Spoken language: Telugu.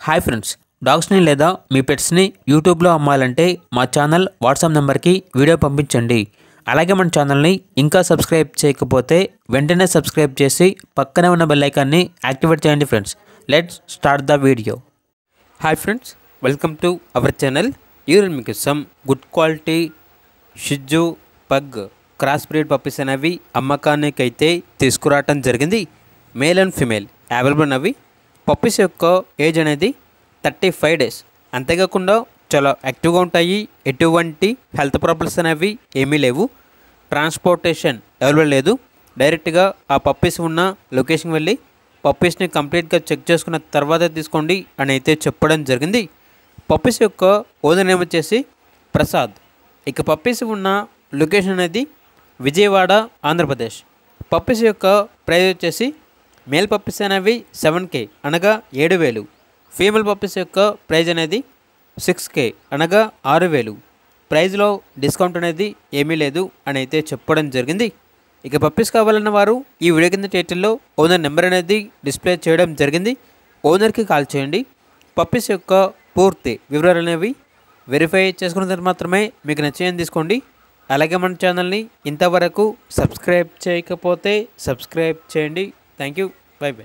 హాయ్ ఫ్రెండ్స్, డాగ్స్ని లేదా మీ పెట్స్ని యూట్యూబ్లో అమ్మాలంటే మా ఛానల్ వాట్సాప్ నెంబర్కి వీడియో పంపించండి. అలాగే మన ఛానల్ని ఇంకా సబ్స్క్రైబ్ చేయకపోతే వెంటనే సబ్స్క్రైబ్ చేసి పక్కనే ఉన్న బెల్ ఐకాన్ని యాక్టివేట్ చేయండి friends. Let's start the video. Hi friends, welcome to our channel. ఈరోజు మీకు సమ్ గుడ్ క్వాలిటీ షిజ్జు పగ్ క్రాస్ బ్రీడ్ పప్పీస్ అనేవి అమ్మకానికి అయితే తీసుకురావటం జరిగింది. మేల్ అండ్ ఫిమేల్ అవైలబుల్ ఉన్నవి. పప్పీస్ యొక్క ఏజ్ అనేది 35 డేస్. అంతేకాకుండా చాలా యాక్టివ్గా ఉంటాయి. ఎటువంటి హెల్త్ ప్రాబ్లమ్స్ అనేవి ఏమీ లేవు. ట్రాన్స్పోర్టేషన్ అవైలబుల్ లేదు. డైరెక్ట్గా ఆ పప్పీస్ ఉన్న లొకేషన్కి వెళ్ళి పప్పీస్ని కంప్లీట్గా చెక్ చేసుకున్న తర్వాత తీసుకోండి అని అయితే చెప్పడం జరిగింది. పప్పీస్ యొక్క ఓనర్ నేమ్ వచ్చేసి ప్రసాద్. ఇక పప్పీస్ ఉన్న లొకేషన్ అనేది విజయవాడ, ఆంధ్రప్రదేశ్. పప్పీస్ యొక్క ప్రైస్ వచ్చేసి మేల్ పప్పీస్ అనేవి 7K అనగా 7,000. ఫీమేల్ పప్పీస్ యొక్క ప్రైజ్ అనేది 6K అనగా 6,000. ప్రైజ్లో డిస్కౌంట్ అనేది ఏమీ లేదు అని అయితే చెప్పడం జరిగింది. ఇక పప్పీస్ కావాలన్న వారు ఈ వీడియో కింద టైటిల్లో ఓనర్ నెంబర్ అనేది డిస్ప్లే చేయడం జరిగింది. ఓనర్కి కాల్ చేయండి. పప్పీస్ యొక్క పూర్తి వివరాలు అనేవి వెరిఫై చేసుకున్న తర్వాత మాత్రమే మీకు నచ్చేయని తీసుకోండి. అలాగే మన ఛానల్ని ఇంతవరకు సబ్స్క్రైబ్ చేయకపోతే సబ్స్క్రైబ్ చేయండి. Thank you. By by.